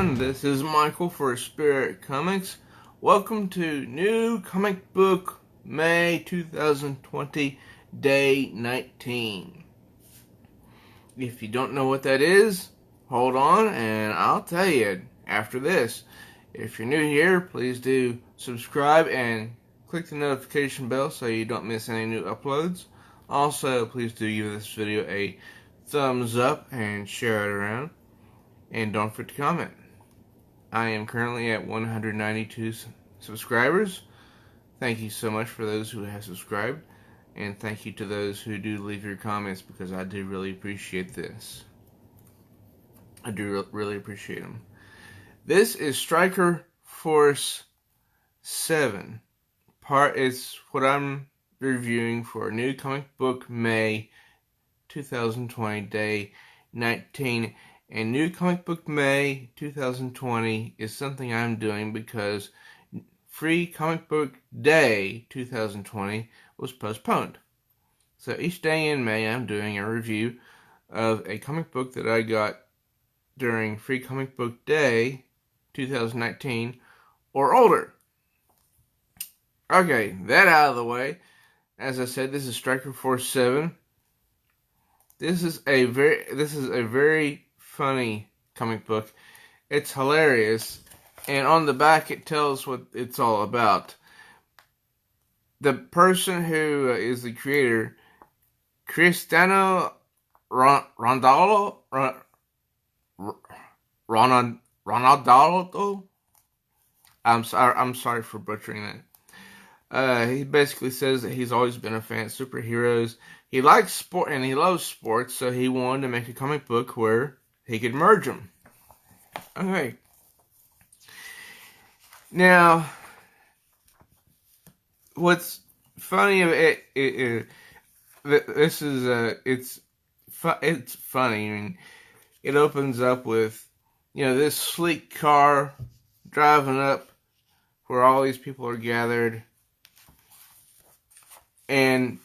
everyone, this is Michael for Spirit Comics. Welcome to New Comic Book May 2020 Day 19. If you don't know what that is, hold on and I'll tell you after this. If you're new here, please do subscribe and click the notification bell so you don't miss any new uploads. Also, please do give this video a thumbs up and share it around. And don't forget to comment. I am currently at 192 subscribers. Thank you so much for those who have subscribed. And thank you to those who do leave your comments, because I do really appreciate this. I do really appreciate them. This is StrikerForce7. It's what I'm reviewing for New Comic Book May 2020 Day 19. And New Comic Book May 2020 is something I'm doing because Free Comic Book Day 2020 was postponed. So each day in May I'm doing a review of a comic book that I got during Free Comic Book Day 2019 or older. Okay, that out of the way. As I said, this is StrikerForce7. This is a very funny comic book. It's hilarious, and on the back it tells what it's all about. The person who is the creator, Cristiano Ronaldo, I'm sorry for butchering that. He basically says that he's always been a fan of superheroes. He likes sport and he loves sports, so he wanted to make a comic book where he could merge them. Okay. Now, what's funny of it, it's funny. I mean, it opens up with, this sleek car driving up where all these people are gathered, and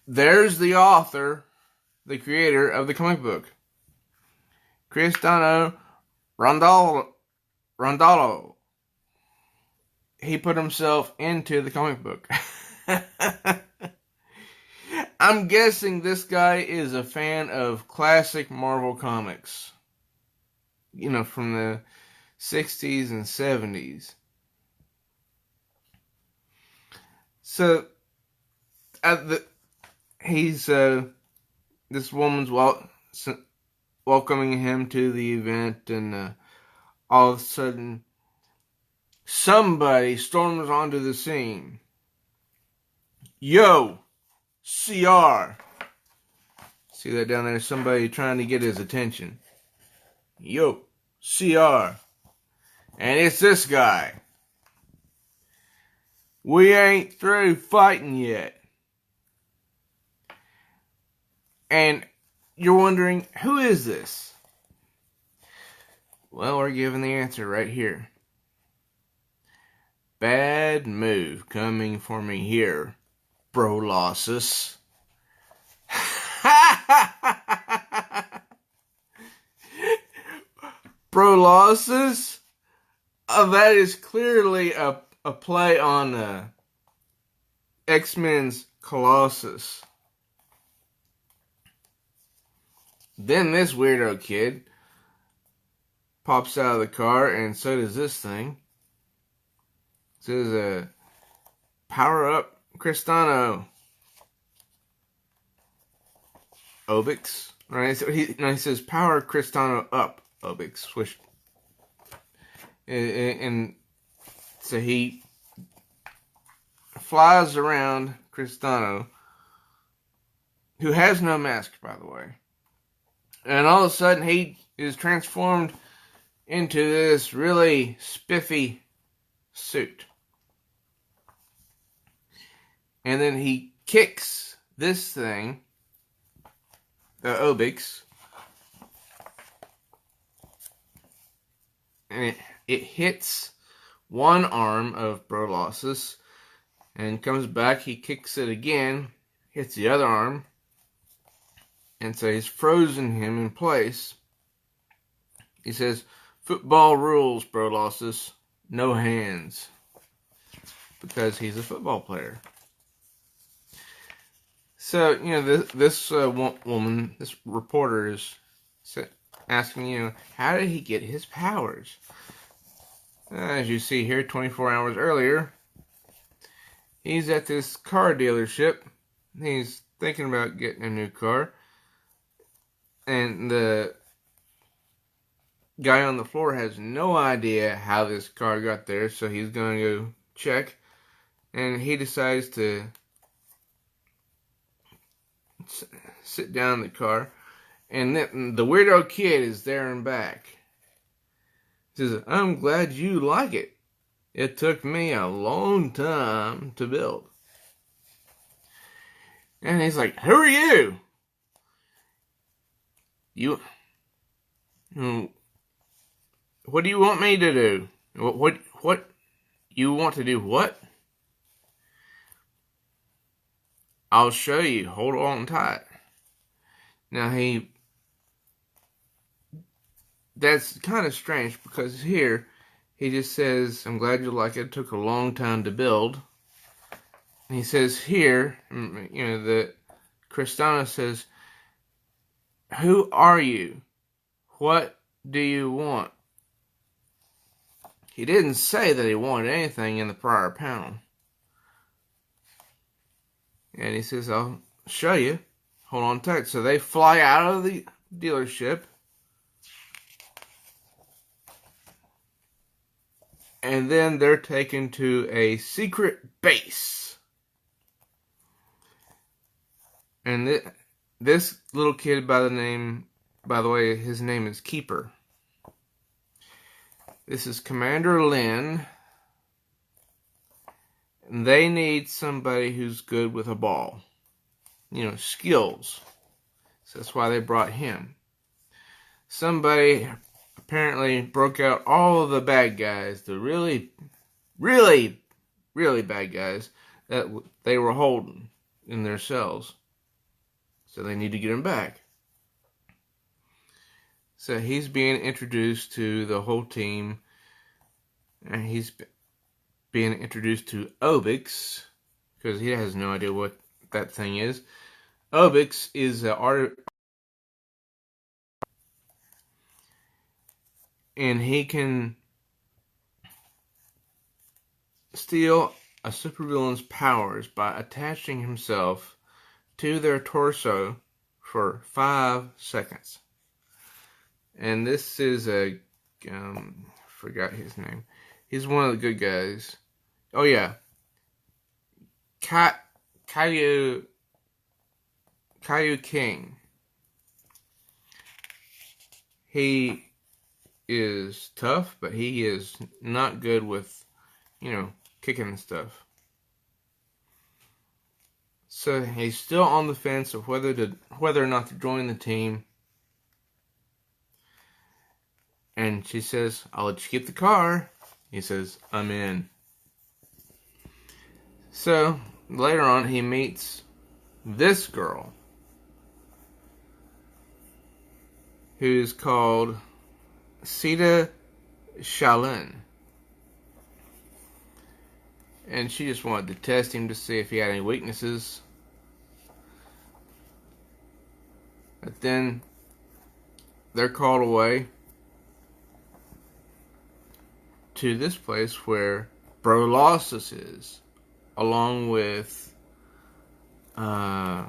there's the author, the creator of the comic book, Cristiano Ronaldo. He put himself into the comic book. I'm guessing this guy is a fan of classic Marvel comics. From the 60s and 70s. So, this woman's welcoming him to the event, and all of a sudden, somebody storms onto the scene. Yo, CR. See that down there? Somebody trying to get his attention. Yo, CR. And it's this guy. We ain't through fighting yet. And you're wondering, who is this? Well, we're given the answer right here. Bad move coming for me here, Brolossus. Brolossus? That is clearly a play on X-Men's Colossus. Then this weirdo kid pops out of the car, and so does this thing. It says, power up Cristiano Obix. Right? So he says, power Cristiano up, Obix. Swish. And so he flies around Cristiano, who has no mask, by the way. And all of a sudden, he is transformed into this really spiffy suit. And then he kicks this thing, the Obix, and it hits one arm of Brolossus, and comes back, he kicks it again, hits the other arm, and so he's frozen him in place. He says, Football rules, bro losses. No hands. Because he's a football player. So, this woman, this reporter is asking, how did he get his powers? As you see here, 24 hours earlier, he's at this car dealership. He's thinking about getting a new car. And the guy on the floor has no idea how this car got there, so he's going to go check. And he decides to sit down in the car. And then the weirdo kid is there and back. He says, I'm glad you like it. It took me a long time to build. And he's like, who are you? What do you want me to do? What you want to do what? I'll show you. Hold on tight. Now that's kind of strange because here he just says, I'm glad you like it. It took a long time to build. And he says here, that Cristiano says, who are you? What do you want? He didn't say that he wanted anything in the prior panel. And he says, I'll show you. Hold on tight. So they fly out of the dealership. And then they're taken to a secret base. And this little kid by the way, his name is Keeper. This is Commander Lin. And they need somebody who's good with a ball. Skills. So that's why they brought him. Somebody apparently broke out all of the bad guys, the really, really, really bad guys that they were holding in their cells. So they need to get him back. So he's being introduced to the whole team. And he's being introduced to Obix, because he has no idea what that thing is. Obix is an art, and he can steal a supervillain's powers by attaching himself to their torso for 5 seconds. And this is forgot his name. He's one of the good guys. Oh yeah, Caillou King. He is tough, but he is not good with, kicking and stuff. So he's still on the fence of whether or not to join the team. And she says, I'll let you get the car. He says, I'm in. So later on, he meets this girl, who's called Sita Shalin. And she just wanted to test him to see if he had any weaknesses. But then they're called away to this place where Brolossus is, along with let's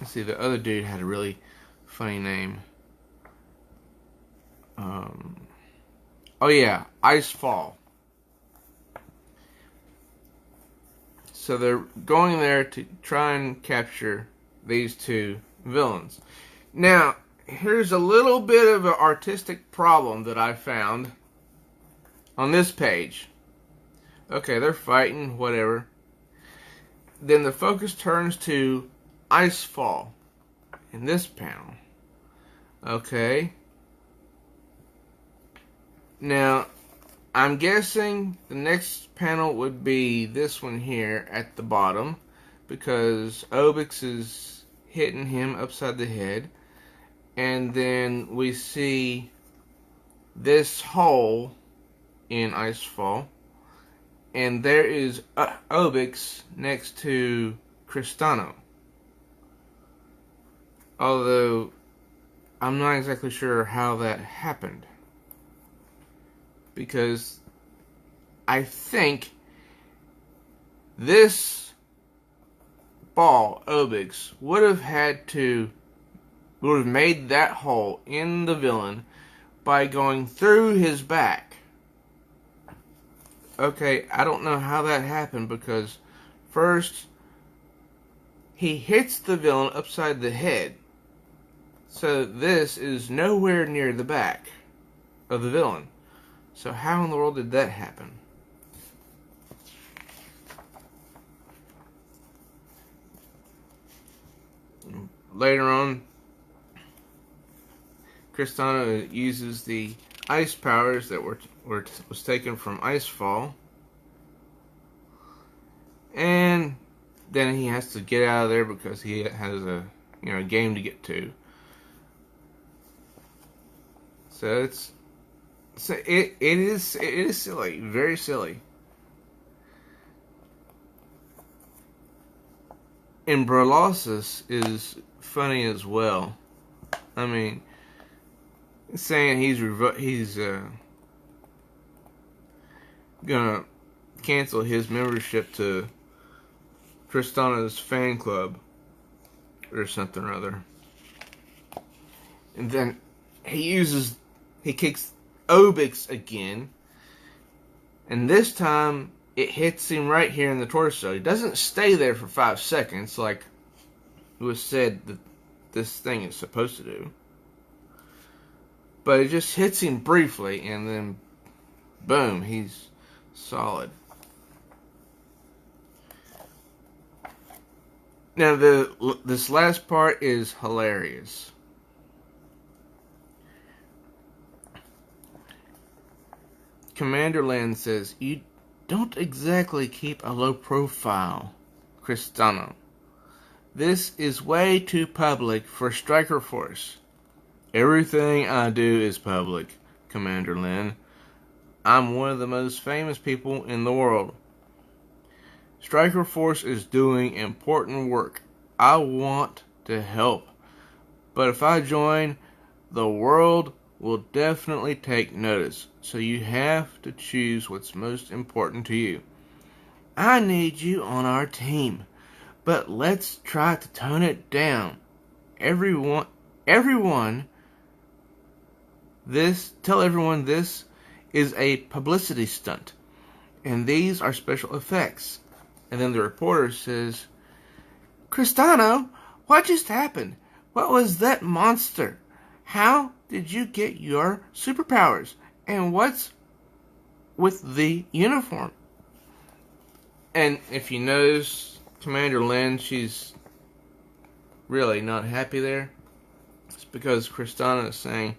see, the other dude had a really funny name. Oh yeah, Icefall. So they're going there to try and capture these two villains. Now, here's a little bit of an artistic problem that I found on this page. Okay, they're fighting, whatever. Then the focus turns to Icefall in this panel. Okay. Now, I'm guessing the next panel would be this one here at the bottom, because Obix is hitting him upside the head. And then we see this hole in Icefall, and there is Obix next to Cristiano. Although I'm not exactly sure how that happened, because I think this ball, Obix, would have made that hole in the villain by going through his back. Okay, I don't know how that happened, because first he hits the villain upside the head. So this is nowhere near the back of the villain. So how in the world did that happen? Later on, Cristiano uses the ice powers that was taken from Icefall, and then he has to get out of there because he has a game to get to. So it is silly, very silly. And Brolosis is funny as well. I mean, saying he's gonna cancel his membership to Cristiano's fan club or something or other, and then he kicks Obix again, and this time it hits him right here in the torso. He doesn't stay there for 5 seconds like it was said that this thing is supposed to do, but it just hits him briefly, and then boom, he's solid. Now this last part is hilarious. Commander Lin says, "You don't exactly keep a low profile, Cristiano. This is way too public for Striker Force." "Everything I do is public, Commander Lin. I'm one of the most famous people in the world. Striker Force is doing important work. I want to help. But if I join, the world will definitely take notice. So you have to choose what's most important to you. I need you on our team, but let's try to tone it down. Tell everyone this is a publicity stunt, and these are special effects." And then the reporter says, "Cristiano, what just happened? What was that monster? How did you get your superpowers? And what's with the uniform?" And if you notice, Commander Lin, she's really not happy there. It's because Cristiano is saying,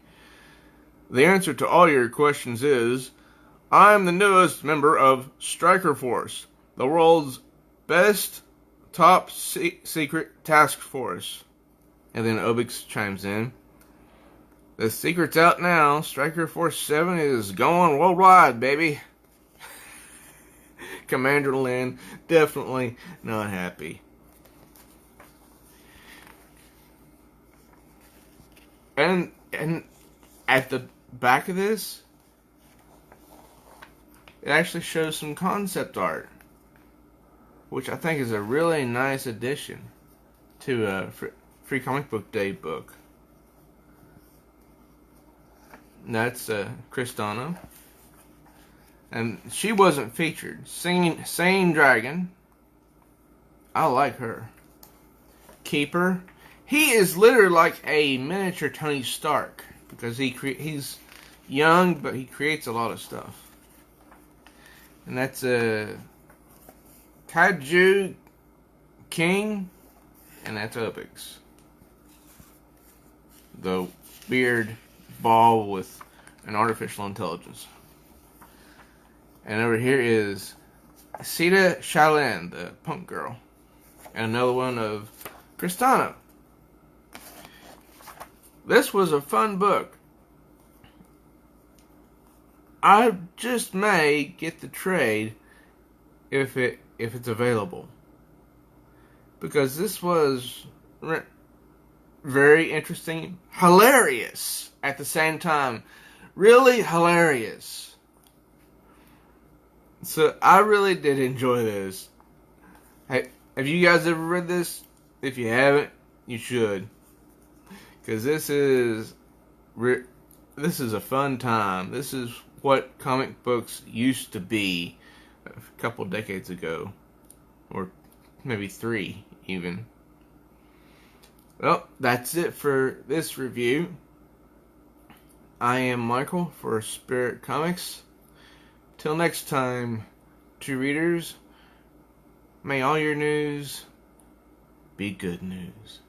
"The answer to all your questions is, I'm the newest member of Striker Force, the world's best top secret task force." And then Obix chimes in, "The secret's out now. StrikerForce7 is going worldwide, baby." Commander Lin definitely not happy. And at the back of this, it actually shows some concept art, which I think is a really nice addition to a Free Comic Book Day book. That's Cristiano, and she wasn't featured. Sane Dragon, I like her. Keeper, he is literally like a miniature Tony Stark, because he's young, but he creates a lot of stuff. And that's Kaiju King, and that's Obix, the weird ball with an artificial intelligence. And over here is Sita Shaolin, the punk girl, and another one of Cristiano. This was a fun book. I just may get the trade if it's available, because this was very interesting, hilarious at the same time, really hilarious. So I really did enjoy this. Hey, have you guys ever read this? If you haven't, you should, because this is a fun time. This is what comic books used to be a couple decades ago, or maybe 3 even. Well, that's it for this review. I am Michael for Spirit Comics. Till next time, to readers, may all your news be good news.